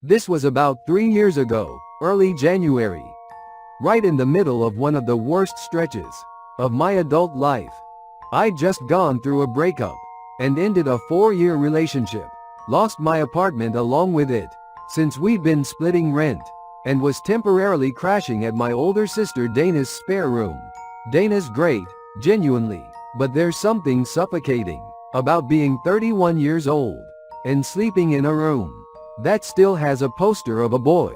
This was about 3 years ago, early January. Right in the middle of one of the worst stretches of my adult life. I'd just gone through a breakup and ended a 4-year relationship. Lost my apartment along with it, since we'd been splitting rent, and was temporarily crashing at my older sister Dana's spare room. Dana's great, genuinely, but there's something suffocating about being 31 years old and sleeping in a room that still has a poster of a boy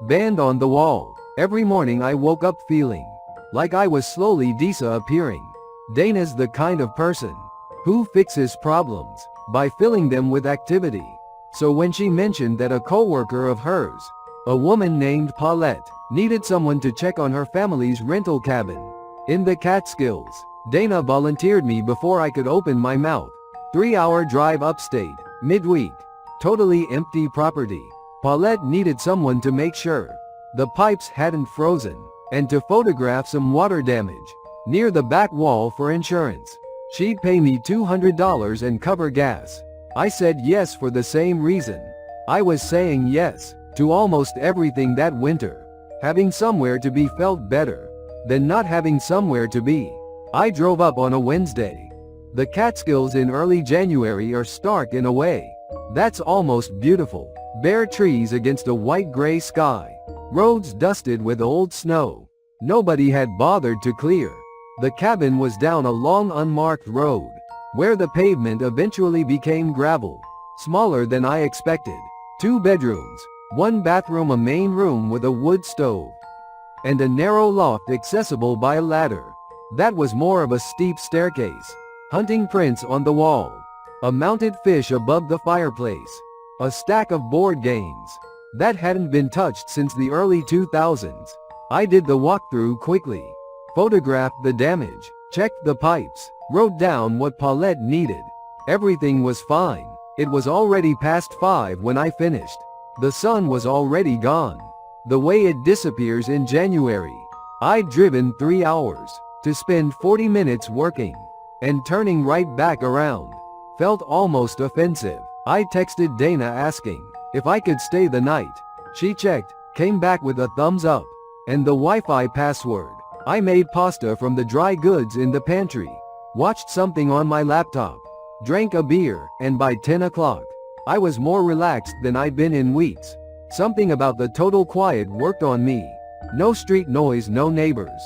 band on the wall. Every morning I woke up feeling like I was slowly disappearing. Dana's the kind of person who fixes problems by filling them with activity. So when she mentioned that a coworker of hers, a woman named Paulette, needed someone to check on her family's rental cabin in the Catskills, Dana volunteered me before I could open my mouth. 3-hour drive upstate, midweek, totally empty property. Paulette needed someone to make sure the pipes hadn't frozen, and to photograph some water damage near the back wall for insurance. She'd pay me $200 and cover gas. I said yes for the same reason I was saying yes to almost everything that winter. Having somewhere to be felt better than not having somewhere to be. I drove up on a Wednesday. The Catskills in early January are stark in a way that's almost beautiful. Bare trees against a white-gray sky. Roads dusted with old snow nobody had bothered to clear. The cabin was down a long unmarked road, where the pavement eventually became gravel. Smaller than I expected. 2 bedrooms, 1 bathroom, a main room with a wood stove, and a narrow loft accessible by a ladder. That was more of a steep staircase. Hunting prints on the wall. A mounted fish above the fireplace. A stack of board games that hadn't been touched since the early 2000s. I did the walkthrough quickly. Photographed the damage, checked the pipes, wrote down what Paulette needed. Everything was fine. It was already past 5 when I finished. The sun was already gone. The way it disappears in January. I'd driven 3 hours to spend 40 minutes working, and turning right back around felt almost offensive. I texted Dana asking if I could stay the night. She checked, came back with a thumbs up, and the Wi-Fi password. I made pasta from the dry goods in the pantry, watched something on my laptop, drank a beer, and by 10 o'clock, I was more relaxed than I'd been in weeks. Something about the total quiet worked on me. No street noise, no neighbors.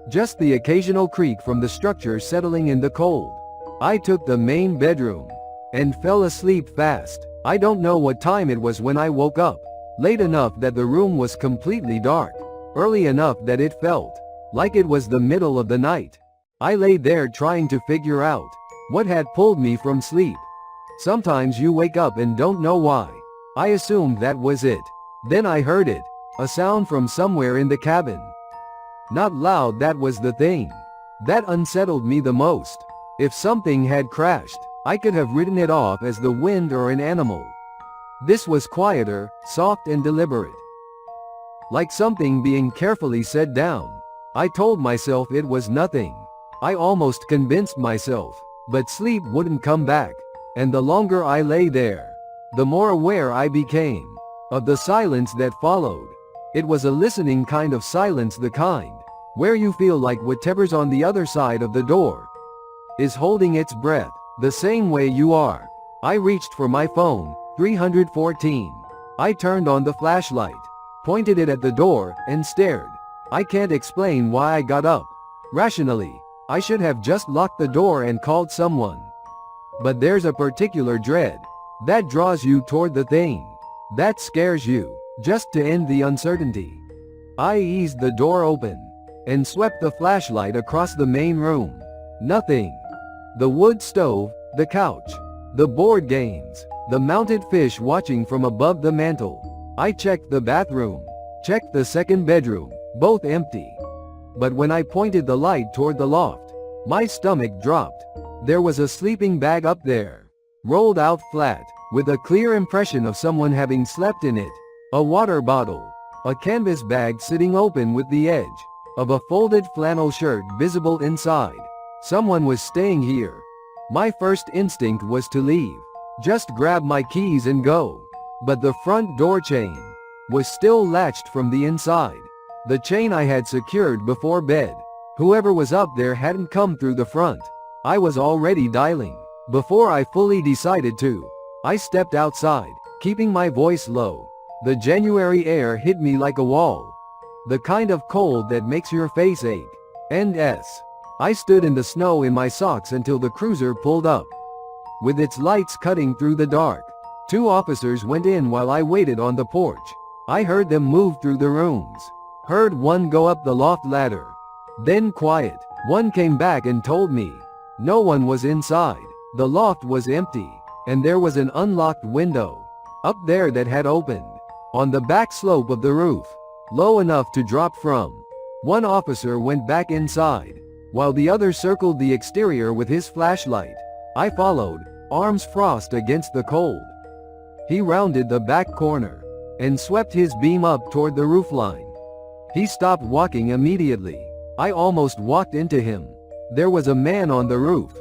Just the occasional creak from the structure settling in the cold. I took the main bedroom and fell asleep fast. I don't know what time it was when I woke up. Late enough that the room was completely dark. Early enough that it felt like it was the middle of the night. I lay there trying to figure out what had pulled me from sleep. Sometimes you wake up and don't know why. I assumed that was it. Then I heard it. A sound from somewhere in the cabin. Not loud, that was the thing that unsettled me the most. If something had crashed, I could have written it off as the wind or an animal. This was quieter, soft and deliberate. Like something being carefully set down. I told myself it was nothing. I almost convinced myself, but sleep wouldn't come back. And the longer I lay there, the more aware I became of the silence that followed. It was a listening kind of silence, the kind where you feel like whatever's on the other side of the door is holding its breath, the same way you are. I reached for my phone, 314. I turned on the flashlight, pointed it at the door, and stared. I can't explain why I got up. Rationally, I should have just locked the door and called someone. But there's a particular dread that draws you toward the thing that scares you, just to end the uncertainty. I eased the door open and swept the flashlight across the main room. Nothing. The wood stove, the couch, the board games, the mounted fish watching from above the mantel. I checked the bathroom, checked the second bedroom, both empty. But when I pointed the light toward the loft, my stomach dropped. There was a sleeping bag up there, rolled out flat, with a clear impression of someone having slept in it. A water bottle, a canvas bag sitting open with the edge of a folded flannel shirt visible inside. Someone was staying here. My first instinct was to leave. Just grab my keys and go. but the front door chain was still latched from the inside. The chain I had secured before bed. Whoever was up there hadn't come through the front. I was already dialing. Before I fully decided to, I stepped outside, keeping my voice low. The January air hit me like a wall. The kind of cold that makes your face ache. I stood in the snow in my socks until the cruiser pulled up. With its lights cutting through the dark, 2 officers went in while I waited on the porch. I heard them move through the rooms. Heard one go up the loft ladder. Then quiet. One came back and told me no one was inside. The loft was empty, and there was an unlocked window up there that had opened on the back slope of the roof, low enough to drop from. One officer went back inside, while the other circled the exterior with his flashlight. I followed, arms frost against the cold. He rounded the back corner and swept his beam up toward the roofline. He stopped walking immediately. I almost walked into him. There was a man on the roof,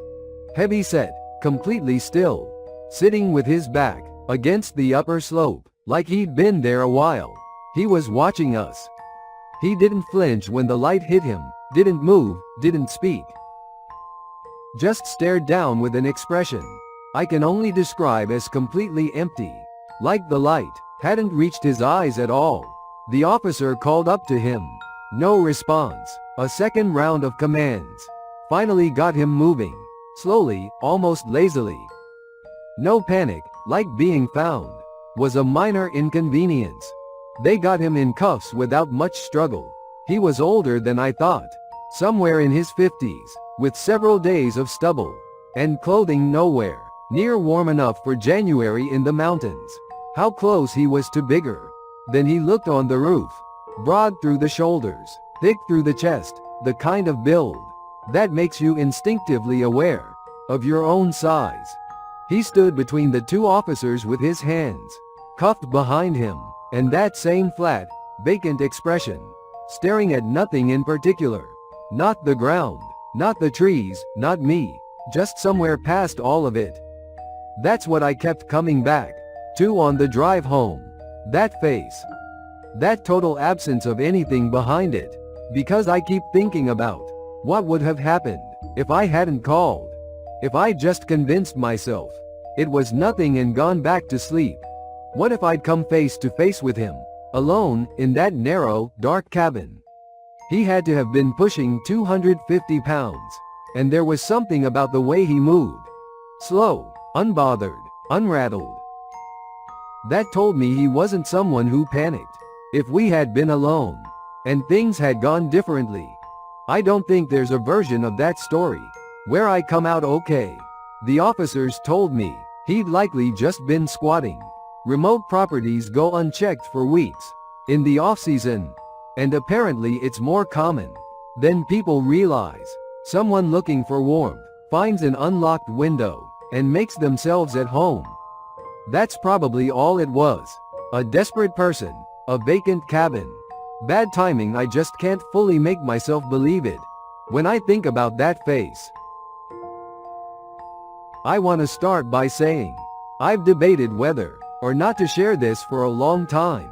heavy set, completely still, sitting with his back against the upper slope, like he'd been there a while. He was watching us. He didn't flinch when the light hit him, didn't move, didn't speak. Just stared down with an expression I can only describe as completely empty, like the light hadn't reached his eyes at all. The officer called up to him. No response. A second round of commands finally got him moving, slowly, almost lazily. No panic, like being found was a minor inconvenience. They got him in cuffs without much struggle. He was older than I thought, somewhere in his 50s, with several days of stubble, and clothing nowhere near warm enough for January in the mountains. How close he was to bigger. Then he looked on the roof, broad through the shoulders, thick through the chest, the kind of build that makes you instinctively aware of your own size. He stood between the 2 officers with his hands cuffed behind him, and that same flat, vacant expression, staring at nothing in particular. Not the ground, not the trees, not me, just somewhere past all of it. That's what I kept coming back to on the drive home. That face. That total absence of anything behind it. Because I keep thinking about what would have happened if I hadn't called. If I just convinced myself it was nothing and gone back to sleep. What if I'd come face to face with him, alone, in that narrow, dark cabin? He had to have been pushing 250 pounds, and there was something about the way he moved. Slow, unbothered, unrattled. That told me he wasn't someone who panicked. If we had been alone, and things had gone differently, I don't think there's a version of that story where I come out okay. The officers told me he'd likely just been squatting. Remote properties go unchecked for weeks in the off-season, and apparently it's more common than people realize. Someone looking for warmth finds an unlocked window and makes themselves at home. That's probably all it was. A desperate person, a vacant cabin. Bad timing. I just can't fully make myself believe it when I think about that face. I want to start by saying I've debated whether or not to share this for a long time.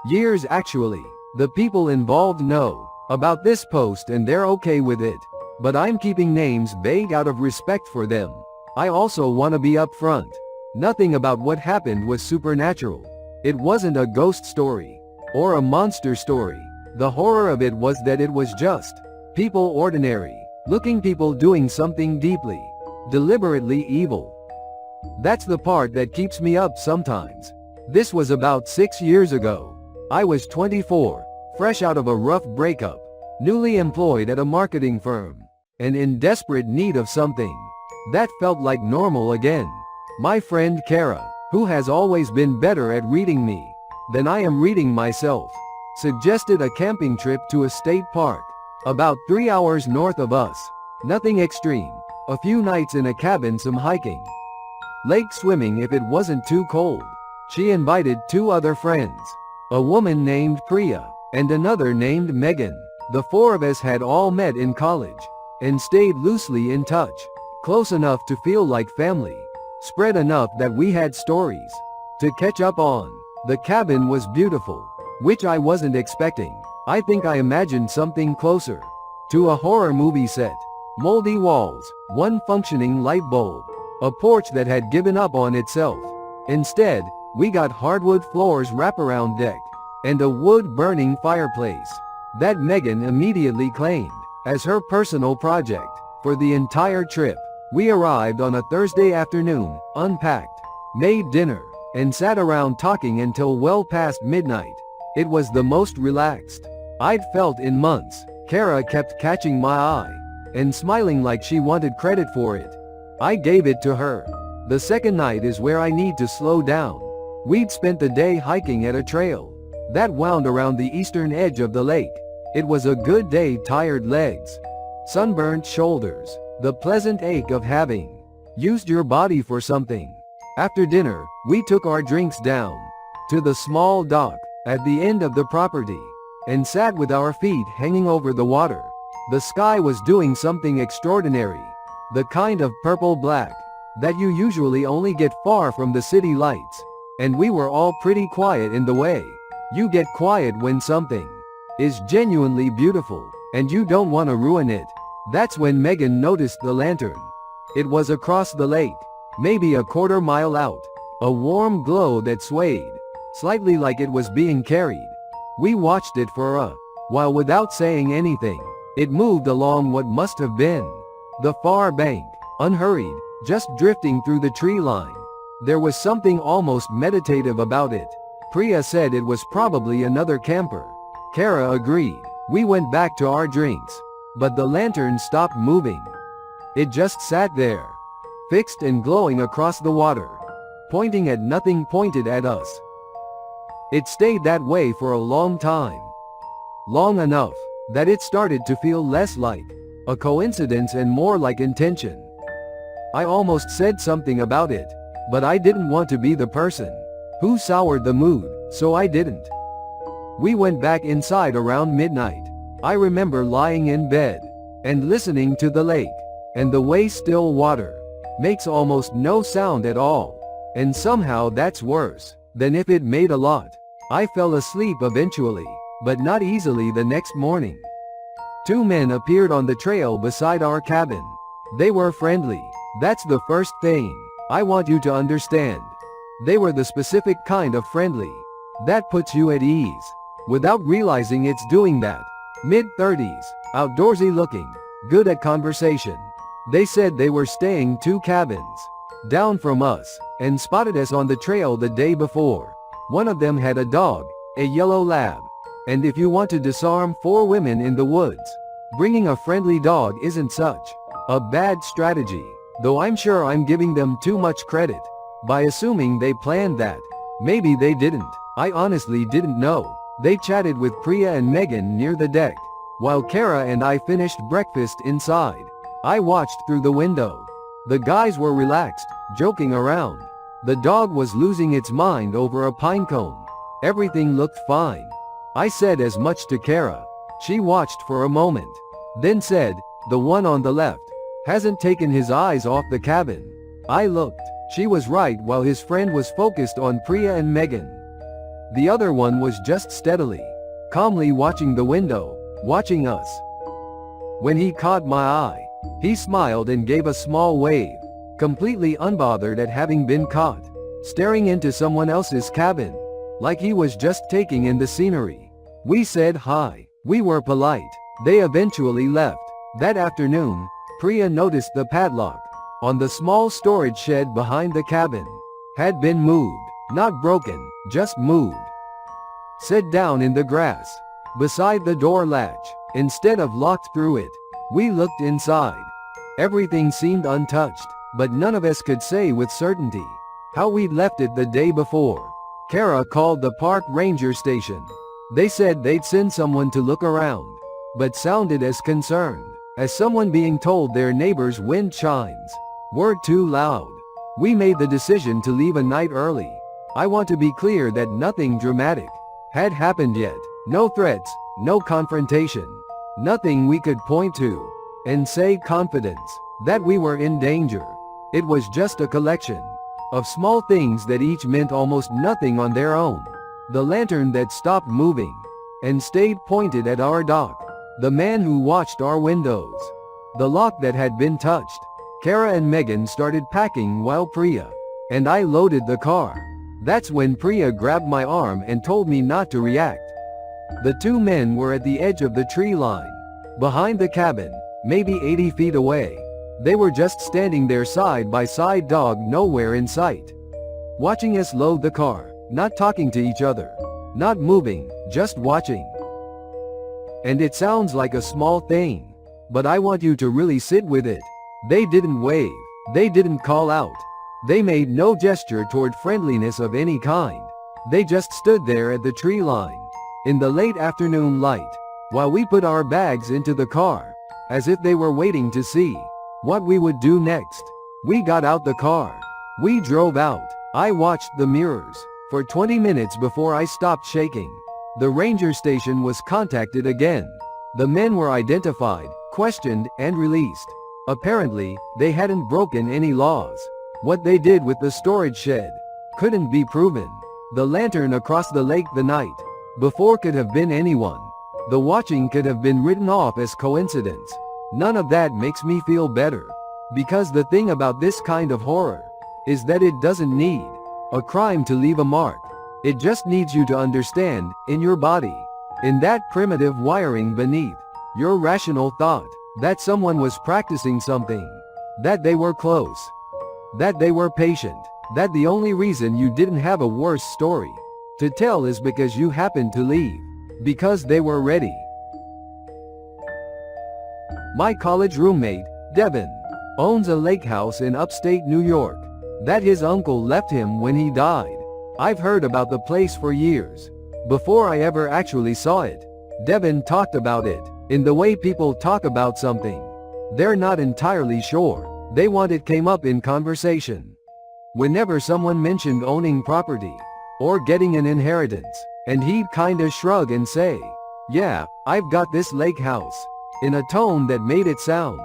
Years actually. The people involved know about this post and they're okay with it, but I'm keeping names vague out of respect for them. I also want to be upfront. Nothing about what happened was supernatural. It wasn't a ghost story or a monster story. The horror of it was that it was just people, ordinary looking people doing something deeply, deliberately evil. That's the part that keeps me up sometimes. This was about 6 years ago. I was 24, fresh out of a rough breakup, newly employed at a marketing firm, and in desperate need of something that felt like normal again. My friend Kara, who has always been better at reading me than I am reading myself, suggested a camping trip to a state park about 3 hours north of us. Nothing extreme, a few nights in a cabin, some hiking, lake swimming if it wasn't too cold. She invited 2 other friends, a woman named Priya and another named Megan. The 4 of us had all met in college and stayed loosely in touch, close enough to feel like family, spread enough that we had stories to catch up on. The cabin was beautiful, which I wasn't expecting. I think I imagined something closer to a horror movie set. Moldy walls, one functioning light bulb, a porch that had given up on itself. Instead, we got hardwood floors, wraparound deck, and a wood-burning fireplace that Megan immediately claimed as her personal project for the entire trip. We arrived on a Thursday afternoon, unpacked, made dinner, and sat around talking until well past midnight. It was the most relaxed I'd felt in months. Kara kept catching my eye and smiling like she wanted credit for it. I gave it to her. The second night is where I need to slow down. We'd spent the day hiking at a trail that wound around the eastern edge of the lake. It was a good day. Tired legs, sunburnt shoulders, the pleasant ache of having used your body for something. After dinner, we took our drinks down to the small dock at the end of the property and sat with our feet hanging over the water. The sky was doing something extraordinary, the kind of purple-black that you usually only get far from the city lights, and we were all pretty quiet in the way you get quiet when something is genuinely beautiful, and you don't want to ruin it. That's when Megan noticed the lantern. It was across the lake, maybe a quarter mile out, a warm glow that swayed slightly like it was being carried. We watched it for a while without saying anything. It moved along what must have been the far bank, unhurried, just drifting through the tree line. There was something almost meditative about it. Priya said it was probably another camper. Kara agreed. We went back to our drinks, but the lantern stopped moving. It just sat there, fixed and glowing across the water, pointing at nothing, pointed at us. It stayed that way for a long time. Long enough that it started to feel less like a coincidence and more like intention. I almost said something about it, but I didn't want to be the person who soured the mood, so I didn't. We went back inside around midnight. I remember lying in bed and listening to the lake, and the way still water makes almost no sound at all. And somehow that's worse than if it made a lot. I fell asleep eventually, but not easily. The next morning, two men appeared on the trail beside our cabin. They were friendly. That's the first thing I want you to understand. They were the specific kind of friendly that puts you at ease without realizing it's doing that. Mid-30s, outdoorsy looking, good at conversation. They said they were staying 2 cabins down from us and spotted us on the trail the day before. One of them had a dog, a yellow lab. And if you want to disarm 4 women in the woods, bringing a friendly dog isn't such a bad strategy, though I'm sure I'm giving them too much credit by assuming they planned that. Maybe they didn't. I honestly didn't know. They chatted with Priya and Megan near the deck, while Kara and I finished breakfast inside. I watched through the window. The guys were relaxed, joking around. The dog was losing its mind over a pine cone. Everything looked fine. I said as much to Kara. She watched for a moment, then said, "The one on the left hasn't taken his eyes off the cabin." I looked. She was right. While his friend was focused on Priya and Megan, the other one was just steadily, calmly watching the window, watching us. When he caught my eye, he smiled and gave a small wave, completely unbothered at having been caught staring into someone else's cabin, like he was just taking in the scenery. We said hi. We were polite. They eventually left. That afternoon, Priya noticed the padlock on the small storage shed behind the cabin had been moved. Not broken, just moved. Set down in the grass beside the door latch, instead of locked through it. We looked inside. Everything seemed untouched, but none of us could say with certainty how we'd left it the day before. Kara called the park ranger station. They said they'd send someone to look around, but sounded as concerned as someone being told their neighbor's wind chimes were too loud. We made the decision to leave a night early. I want to be clear that nothing dramatic had happened yet. No threats, no confrontation, nothing we could point to and say confidence that we were in danger. It was just a collection of small things that each meant almost nothing on their own. The lantern that stopped moving and stayed pointed at our dock. The man who watched our windows. The lock that had been touched. Kara and Megan started packing while Priya and I loaded the car. That's when Priya grabbed my arm and told me not to react. The two men were at the edge of the tree line, behind the cabin, maybe 80 feet away. They were just standing there side by side, dog nowhere in sight. Watching us load the car, not talking to each other, not moving, just watching. And it sounds like a small thing, but I want you to really sit with it. They didn't wave. They didn't call out. They made no gesture toward friendliness of any kind. They just stood there at the tree line, in the late afternoon light, while we put our bags into the car, as if they were waiting to see what we would do next. We got out the car. We drove out. I watched the mirrors for 20 minutes before I stopped shaking. The ranger station was contacted again. The men were identified, questioned, and released. Apparently, they hadn't broken any laws. What they did with the storage shed couldn't be proven. The lantern across the lake the night before could have been anyone. The watching could have been written off as coincidence. None of that makes me feel better. Because the thing about this kind of horror is that it doesn't need a crime to leave a mark. It just needs you to understand, in your body, in that primitive wiring beneath your rational thought, that someone was practicing something, that they were close, that they were patient, that the only reason you didn't have a worse story to tell is because you happened to leave, because they were ready. My college roommate, Devin, owns a lake house in upstate New York that his uncle left him when he died. I've heard about the place for years. Before I ever actually saw it, Devin talked about it in the way people talk about something they're not entirely sure they want. It came up in conversation whenever someone mentioned owning property or getting an inheritance, and he'd kinda shrug and say, "Yeah, I've got this lake house," in a tone that made it sound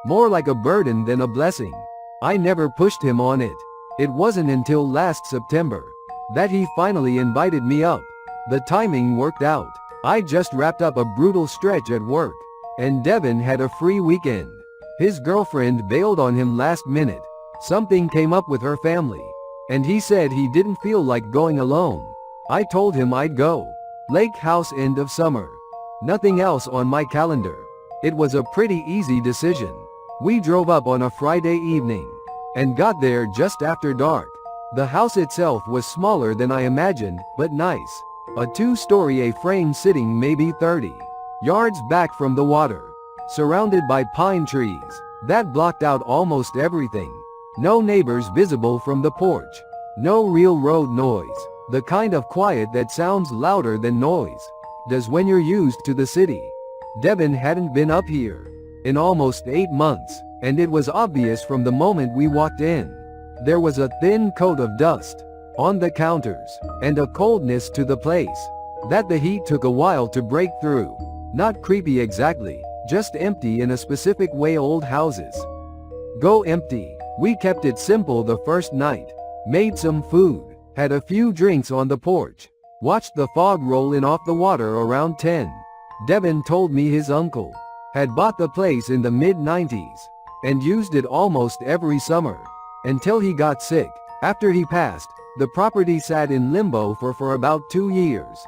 more like a burden than a blessing. I never pushed him on it. It wasn't until last September that he finally invited me up. The timing worked out. I just wrapped up a brutal stretch at work, and Devin had a free weekend. His girlfriend bailed on him last minute. Something came up with her family, and he said he didn't feel like going alone. I told him I'd go. Lake house, end of summer. Nothing else on my calendar. It was a pretty easy decision. We drove up on a Friday evening and got there just after dark. The house itself was smaller than I imagined, but nice. A two-story A-frame sitting maybe 30 yards back from the water, surrounded by pine trees that blocked out almost everything. No neighbors visible from the porch. No real road noise. The kind of quiet that sounds louder than noise does when you're used to the city. Devin hadn't been up here in almost 8 months, and it was obvious from the moment we walked in. There was a thin coat of dust on the counters, and a coldness to the place that the heat took a while to break through. Not creepy exactly, just empty in a specific way old houses go empty. We kept it simple the first night, made some food, had a few drinks on the porch, watched the fog roll in off the water around 10. Devin told me his uncle had bought the place in the mid-90s and used it almost every summer until he got sick. After he passed, the property sat in limbo for about 2 years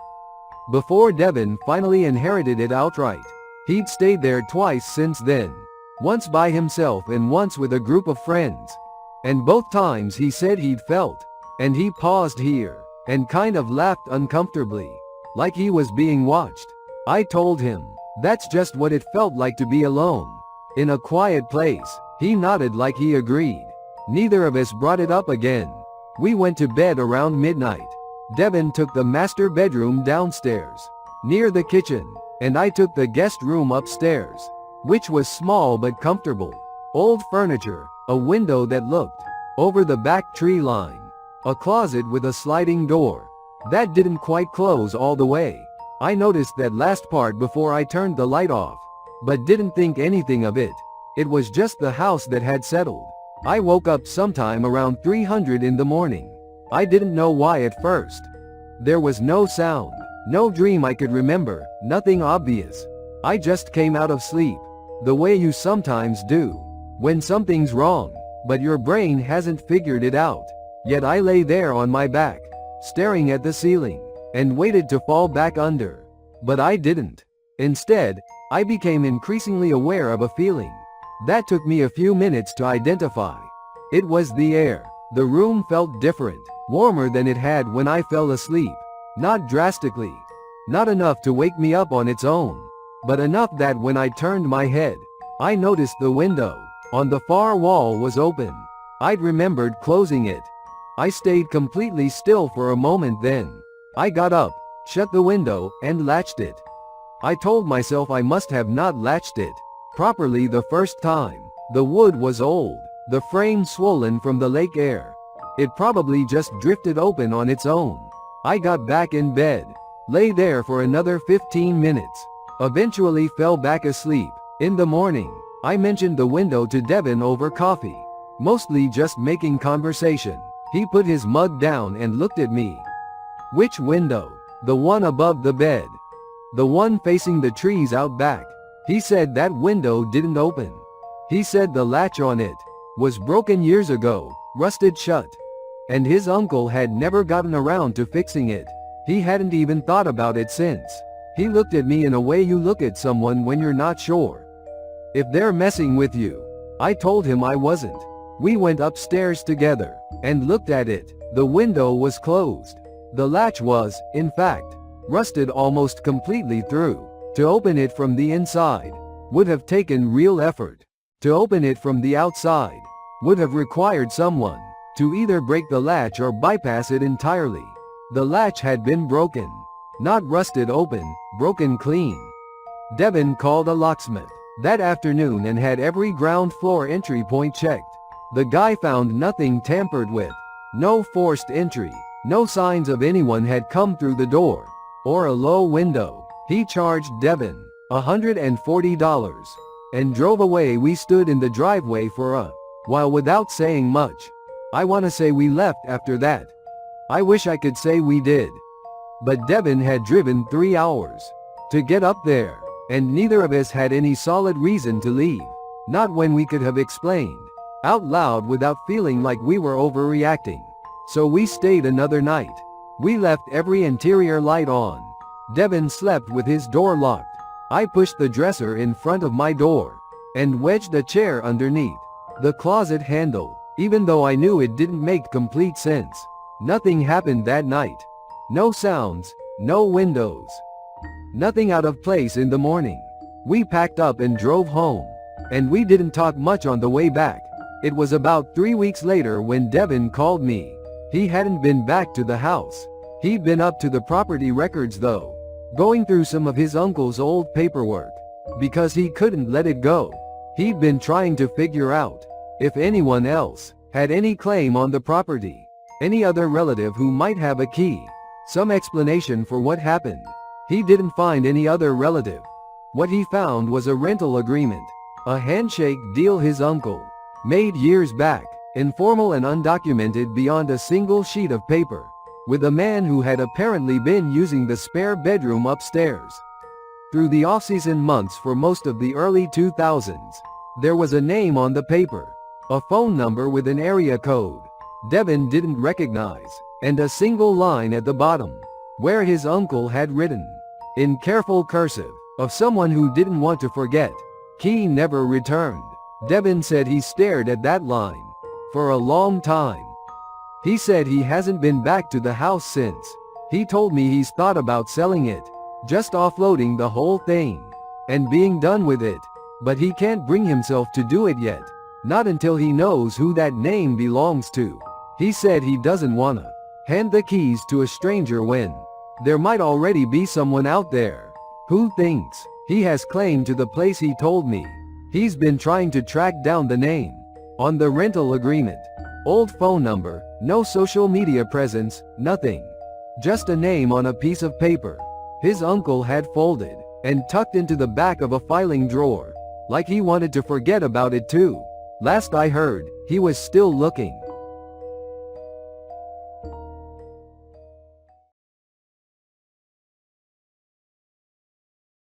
before Devin finally inherited it outright. He'd stayed there twice since then, once by himself and once with a group of friends, and both times he said he'd felt, and he paused here and kind of laughed uncomfortably, like he was being watched. I told him that's just what it felt like to be alone in a quiet place. He nodded like he agreed. Neither of us brought it up again. We went to bed around midnight. Devin took the master bedroom downstairs, near the kitchen, and I took the guest room upstairs, which was small but comfortable. Old furniture, a window that looked over the back tree line, a closet with a sliding door that didn't quite close all the way. I noticed that last part before I turned the light off, but didn't think anything of it. It was just the house that had settled. I woke up sometime around 300 in the morning. I didn't know why at first. There was no sound, no dream I could remember, nothing obvious. I just came out of sleep, the way you sometimes do, when something's wrong, but your brain hasn't figured it out. Yet I lay there on my back, staring at the ceiling, and waited to fall back under. But I didn't. Instead, I became increasingly aware of a feeling that took me a few minutes to identify. It was the air. The room felt different, warmer than it had when I fell asleep. Not drastically. Not enough to wake me up on its own, but enough that when I turned my head, I noticed the window on the far wall was open. I'd remembered closing it. I stayed completely still for a moment, then I got up, shut the window, and latched it. I told myself I must have not latched it properly the first time. The wood was old, the frame swollen from the lake air. It probably just drifted open on its own. I got back in bed, lay there for another 15 minutes, eventually fell back asleep. In the morning, I mentioned the window to Devin over coffee, mostly just making conversation. He put his mug down and looked at me. Which window? The one above the bed. The one facing the trees out back. He said that window didn't open. He said the latch on it was broken years ago, rusted shut, and his uncle had never gotten around to fixing it. He hadn't even thought about it since. He looked at me in a way you look at someone when you're not sure if they're messing with you. I told him I wasn't. We went upstairs together and looked at it. The window was closed. The latch was, in fact, rusted almost completely through. To open it from the inside would have taken real effort. To open it from the outside would have required someone to either break the latch or bypass it entirely. The latch had been broken. Not rusted open, broken clean. Devin called a locksmith that afternoon and had every ground floor entry point checked. The guy found nothing tampered with. No forced entry. No signs of anyone had come through the door or a low window. He charged Devin $140 and drove away. We stood in the driveway for a while without saying much. I want to say we left after that. I wish I could say we did. But Devin had driven 3 hours to get up there, and neither of us had any solid reason to leave. Not when we could have explained out loud without feeling like we were overreacting. So we stayed another night. We left every interior light on. Devin slept with his door locked. I pushed the dresser in front of my door and wedged a chair underneath the closet handle, even though I knew it didn't make complete sense. Nothing happened that night. No sounds, no windows. Nothing out of place in the morning. We packed up and drove home, and we didn't talk much on the way back. It was about 3 weeks later when Devin called me. He hadn't been back to the house. He'd been up to the property records though, going through some of his uncle's old paperwork, because he couldn't let it go. He'd been trying to figure out if anyone else had any claim on the property, any other relative who might have a key, some explanation for what happened. He didn't find any other relative. What he found was a rental agreement, a handshake deal his uncle made years back, informal and undocumented beyond a single sheet of paper, with a man who had apparently been using the spare bedroom upstairs. Through the off-season months for most of the early 2000s, there was a name on the paper, a phone number with an area code Devin didn't recognize, and a single line at the bottom, where his uncle had written, in careful cursive, of someone who didn't want to forget. Key never returned. Devin said he stared at that line for a long time. He said he hasn't been back to the house since. He told me he's thought about selling it, just offloading the whole thing, and being done with it. But he can't bring himself to do it yet. Not until he knows who that name belongs to. He said he doesn't wanna hand the keys to a stranger when there might already be someone out there who thinks he has claim to the place. He told me he's been trying to track down the name on the rental agreement. Old phone number, no social media presence, nothing. Just a name on a piece of paper his uncle had folded and tucked into the back of a filing drawer, like he wanted to forget about it too. Last I heard, He was still looking.